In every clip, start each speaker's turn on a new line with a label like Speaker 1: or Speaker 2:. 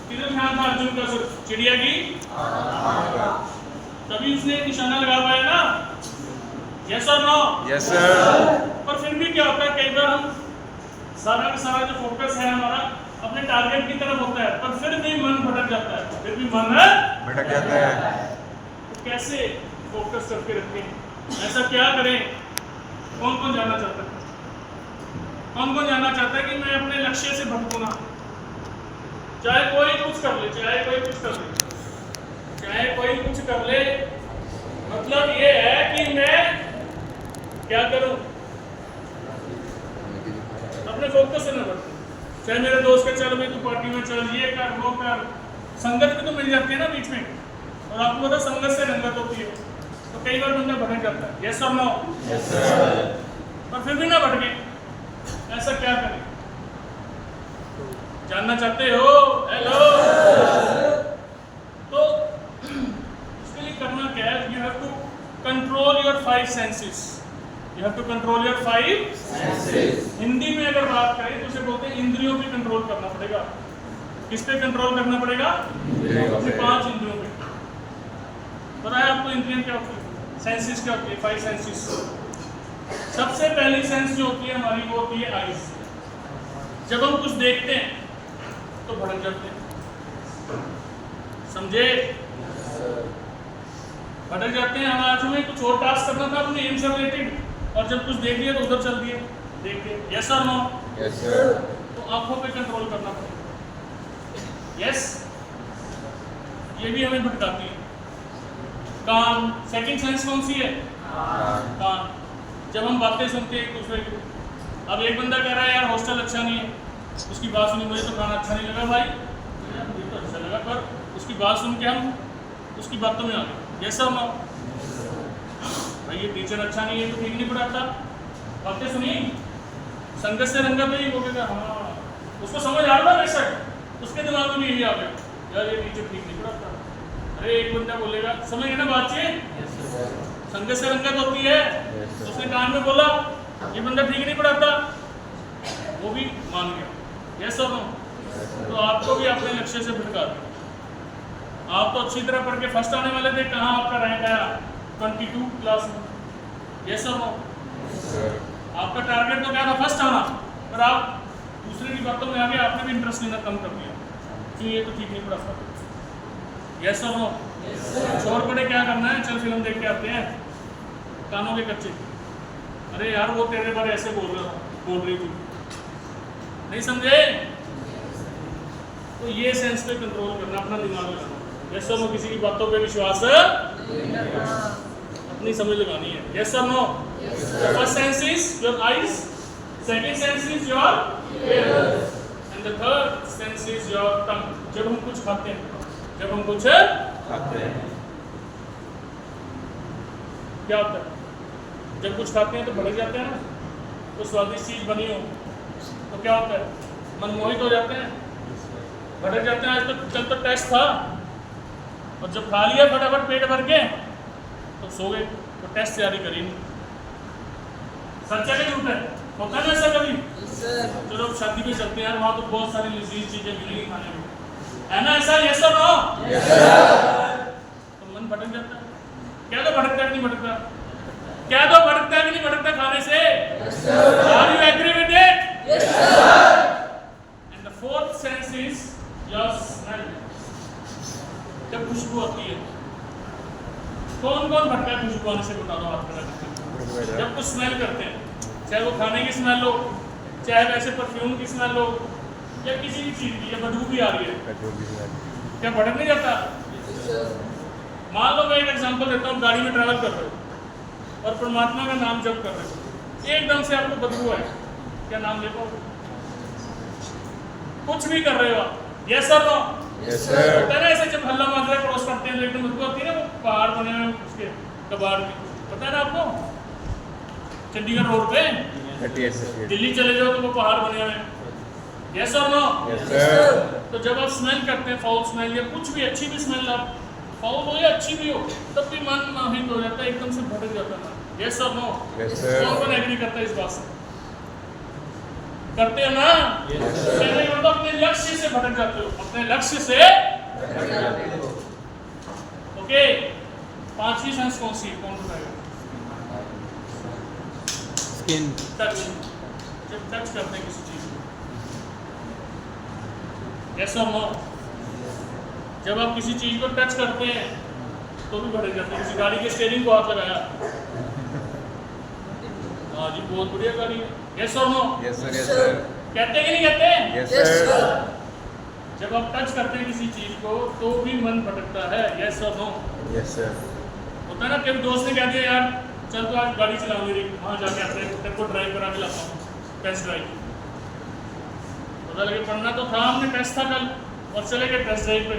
Speaker 1: किधर ध्यान था अर्जुन का? सिर्फ चिड़िया की, तभी उसने निशाना लगा पाया ना। यस और नो?
Speaker 2: Yes sir.
Speaker 1: पर फिर भी क्या होता है, कई बार हम सारा का सारा जो फोकस है हमारा अपने टारगेट की तरफ होता है, पर फिर भी मन भटक जाता है, फिर भी मन
Speaker 2: भटक जाता है।
Speaker 1: तो कैसे फोकस करके रखें? ऐसा क्या करें? कौन कौन जानना चाहता है? कौन कौन जानना चाहता है कि मैं अपने लक्ष्य से भटकूं ना? चाहे कोई कुछ कर ले, चाहे कोई कुछ कर ले, चाहे कोई कुछ कर ले, मतलब ये है कि मैं क्या करूं? अपने फोकस से न भटकूं। चाहे मेरे दोस्त के चल भाई तू पार्टी में चल, ये कर वो कर, संगत भी तो मिल जाती है ना बीच में, और आपको पता संगत से रंगत होती है, तो कई बार बंदा भटक जाता है। यस और नो?
Speaker 2: Yes sir.
Speaker 1: पर फिर भी ना भटके, ऐसा क्या करें? जानना चाहते हो? हेलो। तो इसके लिए करना क्या है? You have to control your 5 senses. You have to control your 5 senses. Hindi में अगर बात करें तो उसे बोलते हैं इंद्रियों पे कंट्रोल करना पड़ेगा। किस पे कंट्रोल करना पड़ेगा? अपने 5 इंद्रियों पे। पता है आपको इंद्रियां क्या होती है? सेंसेस क्या होती है? 5 सेंसेस। सबसे पहली सेंस जो होती है हमारी वो होती है आईज। जब हम कुछ देखते हैं तो भटक जाते हैं, समझे? भटक जाते हैं। हमारा जो कुछ और टास्क करना था अपने एम से रिलेटेड, और जब कुछ देख लिया तो उधर चल दिए देख के। यस और नो?
Speaker 2: Yes sir.
Speaker 1: तो आंखों पे कंट्रोल करना पड़ेगा। यस, ये भी हमें भटकाती है। कान, सेकंड सेंस कौन सी है? कान। जब हम बातें सुनते हैं एक दूसरे की, अब एक बंदा कह रहा है यार हॉस्टल अच्छा नहीं है, उसकी बात सुनी मुझे तो खाना अच्छा नहीं लगा भाई, यार मुझे तो अच्छा लगा, पर उसकी बात सुन के हम उसकी बातों में आ गए। यस और नो? भाई ये टीचर अच्छा नहीं है तो ठीक नहीं पढ़ाता, बातें सुनी, संगत से रंगत में ही बोलेगा हाँ, उसको समझ आ रहा है बेशक, उसके दिमाग में भी यही आ गया यार ये टीचर ठीक नहीं पढ़ाता। अरे एक बंदा बोलेगा, समझ गए ना बातचीत? संगत से रंगत होती है, उसने कान में बोला ये बंदा ठीक नहीं पढ़ाता, वो भी मान गया। यस और नो? तो आपको भी अपने लक्ष्य से भटका दिया। आप तो अच्छी तरह पढ़ के फर्स्ट आने वाले थे, कहाँ आपका रैंक आया? 22 क्लास में। यस और नो? आपका टारगेट तो क्या था? फर्स्ट आना, पर आप दूसरे की बातों में आगे आपने भी इंटरेस्ट लेना कम कर दिया क्यों? ये तो ठीक नहीं पढ़ाता। यस और नो? छोड़ पड़े क्या करना है? चल फिल्म देख के आते हैं, कानों के कच्चे। अरे यार वो तेरे बारे ऐसे बोल रही थी, नहीं समझे? तो ये सेंस पे कंट्रोल करना, अपना दिमाग लगाना। यस और नो? किसी की बातों पे विश्वास अपनी समझ लगानी है। यस और no? First sense is your eyes, second sense is your ears, and the third sense is your tongue. जब हम कुछ खाते हैं, जब हम कुछ खाते हैं क्या होता है? जब कुछ खाते हैं तो भटक जाते हैं ना, तो स्वादिष्ट चीज बनी हो तो क्या होता है? मनमोहित हो जाते हैं, भटक जाते हैं। आज तक कल तो टेस्ट था और जब खा लिया फटाफट पेट भर के तो सो गए, तो टेस्ट तैयारी करी नहीं। सच है कि झूठ है? होता है ना ऐसा कभी? चलो शादी पे चलते हैं यार, वहाँ तो बहुत सारी लजीज चीजें मिलेंगी खाने में, है ना ऐसा? यस और नो? तो मन भटक जाता है। क्या तो भटकता है कि नहीं भटकता? क्या तो भटकता है कि नहीं भटकता खाने से? Are you agree with it? Yes sir. And the fourth sense is your smell. जब खुशबू आती है, कौन कौन भटका है खुशबू आने से? बता दो हाथ में। जब कुछ स्मेल करते हैं, चाहे वो खाने की स्मेल हो, चाहे वैसे परफ्यूम की स्मेल हो, या किसी भी चीज की, या बदबू भी आ रही है, क्या भटक नहीं जाता? मान लो मैं एक एग्जांपल देता हूँ, गाड़ी में ट्रैवल कर रहे हो और परमात्मा का नाम जप कर रहे हो, एकदम से आपको बदबू है, क्या नाम ले पाओगे? कुछ भी कर रहे हो आप। Yes sir no? Yes sir. ऐसे जब हल्ला माजरा क्रॉस करते हैं तो एकदम बदबू आती है ना, वो पहाड़ बने हुए उसके कबाड़ की, पता है ना आपको? चंडीगढ़ रोड पे दिल्ली चले जाओ तो वो पहाड़ बने हुए हैं। यस और नो? Yes sir. तो जब आप स्मेल करते हैं, फाउल स्मेल या कुछ भी, अच्छी भी स्मेल, आप फाउल हो या अच्छी भी हो, तब भी मन मोहित हो जाता है, एकदम से भटक जाता है। यस और नो? Yes sir. कौन कौन एग्री करता है इस बात से? करते हो ना? कहने का मतलब अपने लक्ष्य से भटक जाते हो, अपने लक्ष्य से ओके। पांचवी सेंस कौन सी है, कौन बताएगा?
Speaker 2: स्किन।
Speaker 1: टच, जब टच करते हैं किसी चीज को, यस और नो? जब आप किसी चीज को टच करते हैं तो भी भटक जाते हैं। किसी गाड़ी के स्टीयरिंग को हाथ लगाया, हाँ जी बहुत बढ़िया गाड़ी है, यस और no?
Speaker 2: Yes sir, yes sir,
Speaker 1: कहते हैं कि नहीं कहते?
Speaker 2: यस सर,
Speaker 1: जब आप टच करते हैं किसी चीज को तो भी मन भटकता है, यस और नो?
Speaker 2: यस सर,
Speaker 1: होता है ना, कभी दोस्त ने कह दिया यार चल तो आज गाड़ी चलाऊंगी रे, वहाँ जाके आते हैं, तेरे को ड्राइव करा के लाता हूँ, टेस्ट ड्राइव। पता लगे पढ़ना तो था, हमने टेस्ट था कल और चले गए टेस्ट ड्राइव पे,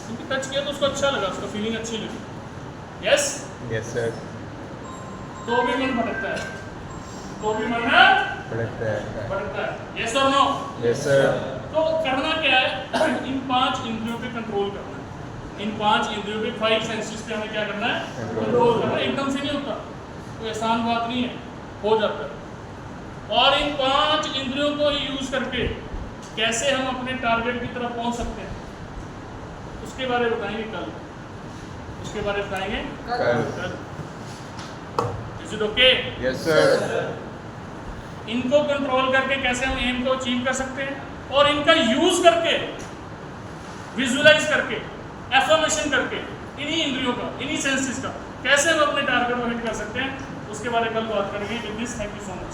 Speaker 1: क्योंकि टच किया तो उसको अच्छा लगा, उसको फीलिंग अच्छी लगी, यस?
Speaker 2: यस सर,
Speaker 1: तो भी मन भटकता है, तो भी मन
Speaker 2: भटकता है,
Speaker 1: भटकता है, यस और नो?
Speaker 2: यस सर,
Speaker 1: तो करना क्या है, इन 5 इंद्रियों पे कंट्रोल करना है। इन 5 इंद्रियों पे, 5 सेंसेस पे हमें क्या करना है? कंट्रोल करना है। एकदम से नहीं होता, कोई आसान बात नहीं है, हो जाता है। और इन 5 इंद्रियों को यूज करके कैसे हम अपने टारगेट की तरफ पहुंच सकते हैं, उसके बारे में बताएंगे कल, उसके बारे में बताएंगे
Speaker 2: कल।
Speaker 1: Is it okay?
Speaker 2: Yes sir,
Speaker 1: इनको कंट्रोल करके कैसे हम एम को अचीव कर सकते हैं, और इनका यूज करके, विजुअलाइज करके, एफर्मेशन करके, इन्हीं इंद्रियों का, इन्हीं सेंसेस का कैसे हम अपने टारगेट को हिट कर सकते हैं, उसके बारे में कल बात करेंगे। With this, thank you so much.